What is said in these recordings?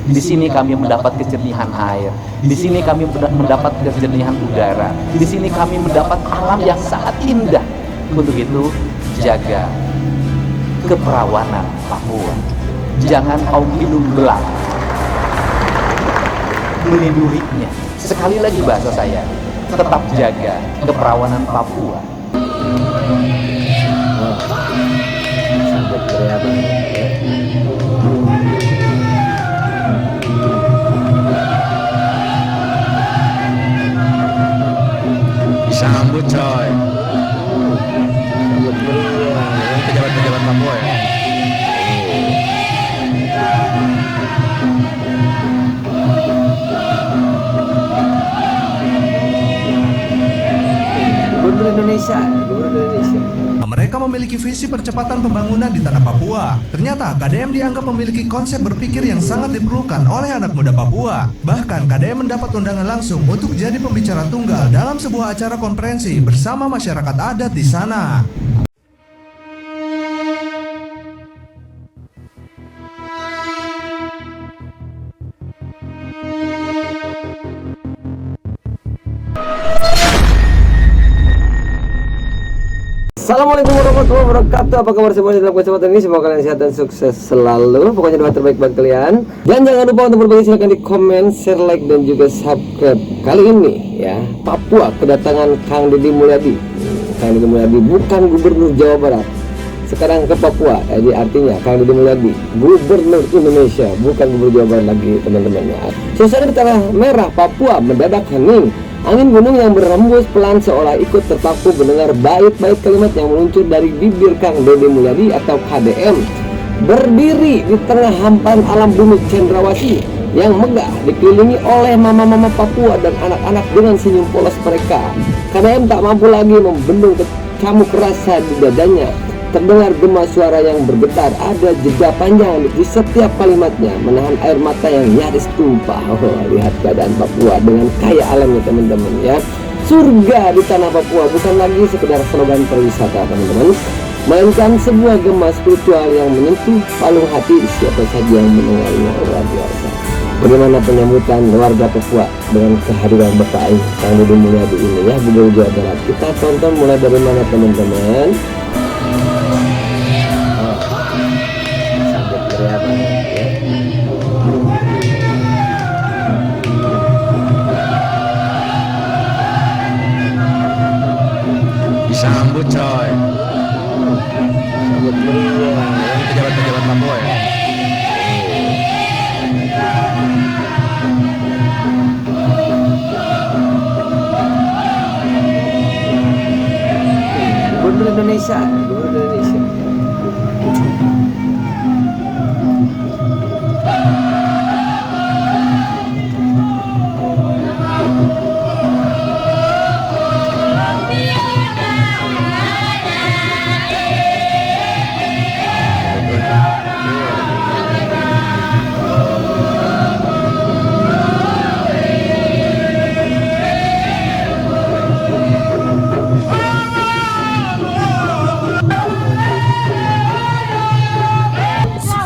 Di sini kami mendapat kejernihan air. Di sini kami mendapat kejernihan udara. Di sini kami mendapat alam yang sangat indah. Untuk itu, jaga keperawanan Papua. Jangan kaum hidung belang melindunginya. Sekali lagi bahasa saya, tetap jaga keperawanan Papua. Sampai kelihatan ya. Disambut coy. Sambut meriah. Pejabat-pejabat Papua ya. Gubernur Indonesia. Mereka memiliki visi percepatan pembangunan di tanah Papua. Ternyata KDM dianggap memiliki konsep berpikir yang sangat diperlukan oleh anak muda Papua. Bahkan KDM mendapat undangan langsung untuk jadi pembicara tunggal dalam sebuah acara konferensi bersama masyarakat adat di sana. Assalamualaikum warahmatullahi wabarakatuh. Apa kabar semuanya dalam kesempatan ini? Semoga kalian sehat dan sukses selalu. Pokoknya doa terbaik buat kalian. Dan jangan lupa untuk berbagi, silahkan di komen, share, like, dan juga subscribe. Kali ini ya, Papua kedatangan Kang Deddy Mulyadi. Kang Deddy Mulyadi bukan gubernur Jawa Barat, sekarang ke Papua. Jadi artinya Kang Deddy Mulyadi gubernur Indonesia, bukan gubernur Jawa Barat lagi teman-teman ya. Suasana di tanah merah Papua mendadak hening. Angin gunung yang berembus pelan seolah ikut terpaku mendengar bait-bait kalimat yang meluncur dari bibir Kang Deddy Mulyadi atau KDM. Berdiri di tengah hamparan alam bumi Cendrawasih yang megah, dikelilingi oleh mama-mama Papua dan anak-anak dengan senyum polos mereka. KDM tak mampu lagi membendung kecamuk rasa di dadanya. Terdengar gema suara yang bergetar, ada jeda panjang di setiap kalimatnya, menahan air mata yang nyaris tumpah. Oh, lihat keadaan Papua dengan kaya alamnya teman-teman ya. Surga di tanah Papua bukan lagi sekedar slogan perwisata teman-teman, melainkan sebuah gema spiritual yang menyentuh palung hati siapa saja yang mendengarnya. Luar biasa. Bagaimana penyambutan warga Papua dengan kehadiran Bapak Kang Deddy Mulyadi ini ya, Gubernur Jawa Barat. Kita tonton mulai dari mana teman-teman? Disambut coy. Sambut meriah. Pejabat-pejabat Papua ya. Gubernur Indonesia.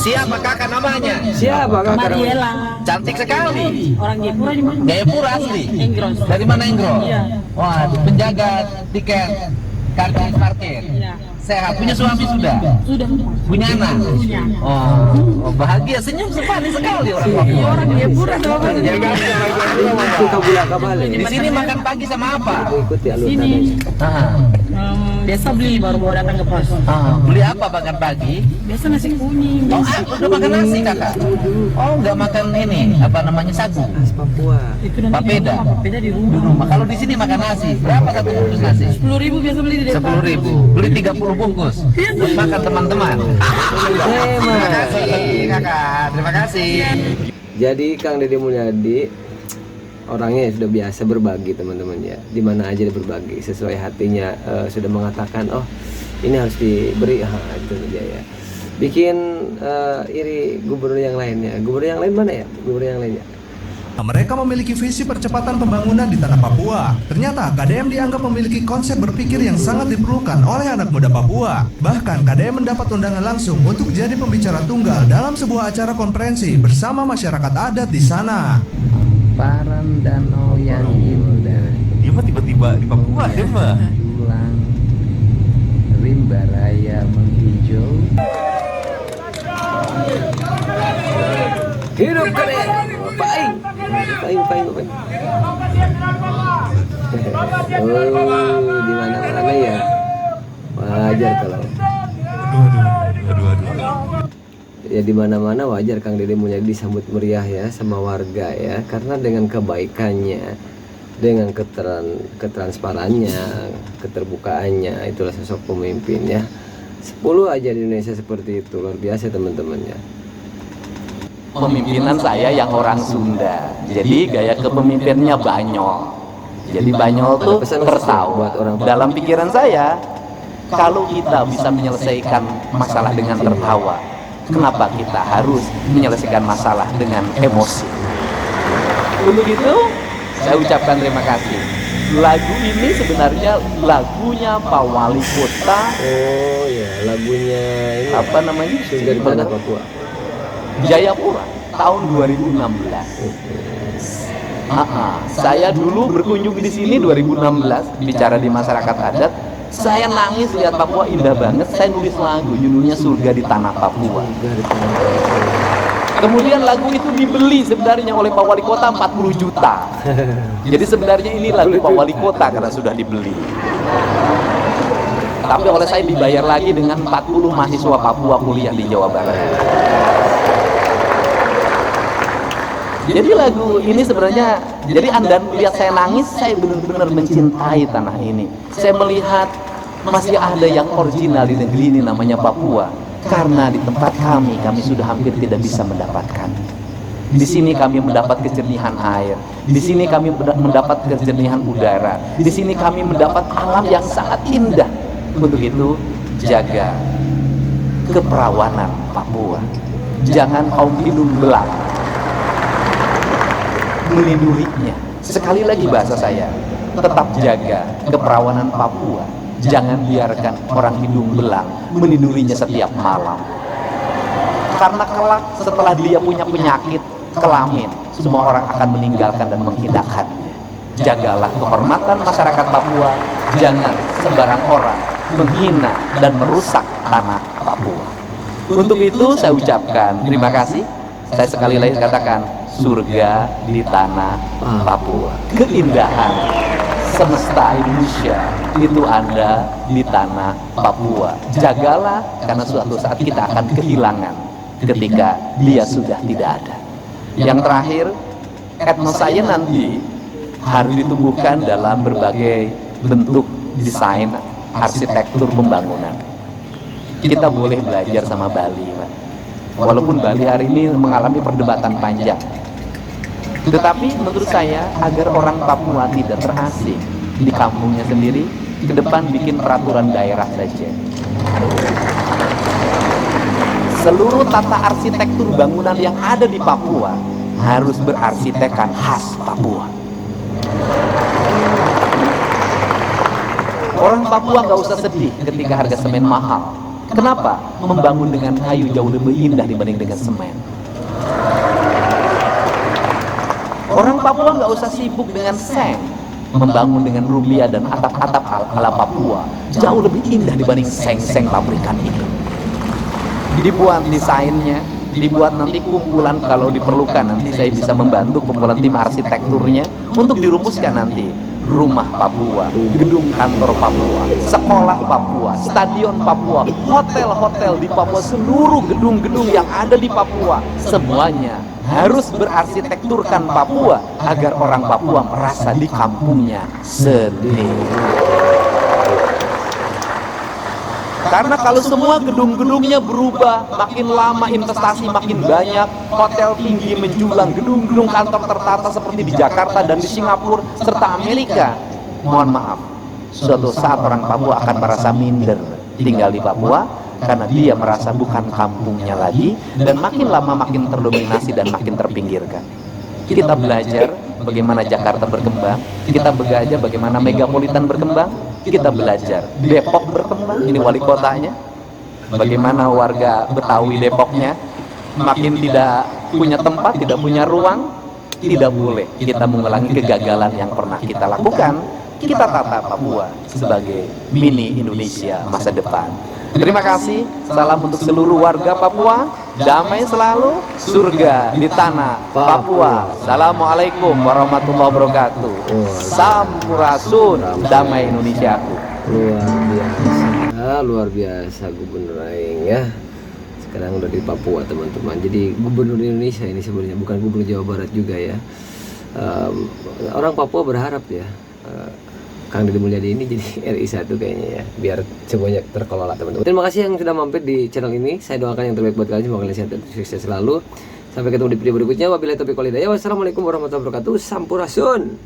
Siapa kakak namanya? Siapa kakak? Mariela. Cantik sekali. Orang Jepura di mana? Jayapura asli. Enggros. Dari mana Enggro? Iya. Wah, penjaga tiket karcis parkir. Iya. Sehat. Punya suami sudah? Sudah. Punya anak? Punya. Oh, bahagia. Senyum sekali sekali orang Papua. Orang Jepura dong. Kita bulan kabale. Di sini makan pagi sama apa? Ikuti alur Sini. nadanya. Biasa beli baru mau datang ke pos. Beli apa makan pagi? Biasa nasi kuning. Oh, udah makan nasi kakak? Oh, nggak makan ini, apa namanya, sagu? Khas Papua. Itu nanti Papeda. Papeda di Di rumah. rumah. Kalau di sini makan nasi, berapa satu bungkus nasi? 10.000 biasa beli di depan. 10.000. Beli 30 bungkus. Buat makan teman-teman. Terima kasih kakak. Terima kasih. Jadi Kang Deddy Mulyadi orangnya sudah biasa berbagi teman-teman ya, dimana aja dia berbagi sesuai hatinya. Sudah mengatakan oh ini harus diberi, itu dia ya. Bikin iri gubernur yang lainnya. Gubernur yang lain mana ya? Gubernur yang lainnya Mereka memiliki visi percepatan pembangunan di tanah Papua. Ternyata KDM dianggap memiliki konsep berpikir yang sangat diperlukan oleh anak muda Papua. Bahkan KDM mendapat undangan langsung untuk jadi pembicara tunggal dalam sebuah acara konferensi bersama masyarakat adat di sana. Hamparan danau yang indah. Dia mah tiba-tiba di Papua dia mah. Pulang rimba raya menghijau. Hidup keren. Paing. Oh, di mana-mana ya. Wajar kalau. Aduh. Ya di mana-mana wajar Kang Dede Mulyadi disambut meriah ya sama warga ya, karena dengan kebaikannya, dengan ketransparannya, keterbukaannya, itulah sosok pemimpin ya. 10 aja di Indonesia seperti itu, luar biasa teman-teman ya. Pemimpinan saya yang orang Sunda, jadi gaya kepemimpinannya banyol. Jadi banyol tuh Ada pesan khusus tertawa. buat orang Papua? Dalam pikiran saya, kalau kita bisa menyelesaikan masalah dengan tertawa, kenapa kita harus menyelesaikan masalah dengan emosi? Untuk itu, saya ucapkan terima kasih. Lagu ini sebenarnya lagunya Pak Wali Kota. Oh ya, lagunya ini Apa namanya? Surga di Tanah Papua. Jayapura tahun 2016. Saya dulu berkunjung di sini 2016 bicara di masyarakat adat. Saya nangis lihat Papua indah banget. Saya nulis lagu judulnya Surga di Tanah Papua. Kemudian lagu itu dibeli sebenarnya oleh Pak Wali Kota 40 juta. Jadi sebenarnya ini lagu Pak Wali Kota karena sudah dibeli. Tapi oleh saya dibayar lagi dengan 40 mahasiswa Papua kuliah di Jawa Barat. Jadi lagu ini sebenarnya, jadi Anda lihat saya nangis, saya benar-benar mencintai tanah ini. Saya melihat masih ada yang original di negeri ini namanya Papua. Karena di tempat kami sudah hampir tidak bisa mendapatkan. Di sini kami mendapat kejernihan air, di sini kami mendapat kejernihan udara, di sini kami mendapat alam yang sangat indah. Untuk itu, jaga keperawanan Papua. Jangan kaum hidung belang melindunginya. Sekali lagi bahasa saya, tetap jaga keperawanan Papua. Jangan biarkan orang hidung belang melindunginya setiap malam. Karena kelak setelah dia punya penyakit kelamin, semua orang akan meninggalkan dan menghinakannya. Jagalah kehormatan masyarakat Papua. Jangan sembarang orang menghina dan merusak tanah Papua. Untuk itu saya ucapkan terima kasih. Saya sekali lagi katakan, surga di tanah Papua. Keindahan semesta Indonesia itu ada di tanah Papua. Jagalah, karena suatu saat kita akan kehilangan ketika dia sudah tidak ada. Yang terakhir, etnos saya nanti harus ditumbuhkan dalam berbagai bentuk desain arsitektur pembangunan. Kita boleh belajar sama Bali, Pak. Walaupun Bali hari ini mengalami perdebatan panjang, tetapi menurut saya agar orang Papua tidak terasing di kampungnya sendiri, ke depan bikin peraturan daerah saja. Seluruh tata arsitektur bangunan yang ada di Papua harus berarsitekkan khas Papua. Orang Papua nggak usah sedih ketika harga semen mahal. Kenapa? Membangun dengan kayu jauh lebih indah dibanding dengan semen. Orang Papua nggak usah sibuk dengan seng. Membangun dengan rumbia dan atap-atap ala Papua jauh lebih indah dibanding seng-seng pabrikan itu. Dibuat desainnya, dibuat nanti kumpulan kalau diperlukan. Nanti saya bisa membantu kumpulan tim arsitekturnya untuk dirumuskan nanti. Rumah Papua, gedung kantor Papua, sekolah Papua, stadion Papua, hotel-hotel di Papua, seluruh gedung-gedung yang ada di Papua, semuanya harus berarsitekturkan Papua agar orang Papua merasa di kampungnya sendiri. Karena kalau semua gedung-gedungnya berubah, makin lama investasi makin banyak, hotel tinggi menjulang, gedung-gedung kantor tertata seperti di Jakarta dan di Singapura serta Amerika. Mohon maaf, suatu saat orang Papua akan merasa minder tinggal di Papua karena dia merasa bukan kampungnya lagi dan makin lama makin terdominasi dan makin terpinggirkan. Kita belajar bagaimana Jakarta berkembang, kita belajar bagaimana megapolitan berkembang, kita belajar Depok berkembang, ini wali kotanya, bagaimana warga Betawi Depoknya makin tidak punya tempat, tidak punya ruang. Tidak boleh kita mengulangi kegagalan yang pernah kita lakukan. Kita tata Papua sebagai mini Indonesia masa depan. Terima kasih, salam untuk seluruh warga Papua, damai selalu, surga di tanah Papua. Assalamualaikum warahmatullahi wabarakatuh. Sampurasun, damai Indonesiaku. Luar biasa Gubernur Aing ya. Sekarang udah di Papua teman-teman. Jadi Gubernur Indonesia ini sebenarnya bukan Gubernur Jawa Barat juga ya. Orang Papua berharap ya Kang Deddy Mulyadi ini jadi RI 1 kayaknya ya, biar semuanya terkelola teman-teman. Terima kasih yang sudah mampir di channel ini. Saya doakan yang terbaik buat kalian, semoga kalian sehat dan sukses selalu. Sampai ketemu di video berikutnya. Wabillahi taufiq wal hidayah. Wassalamualaikum warahmatullahi wabarakatuh. Sampurasun.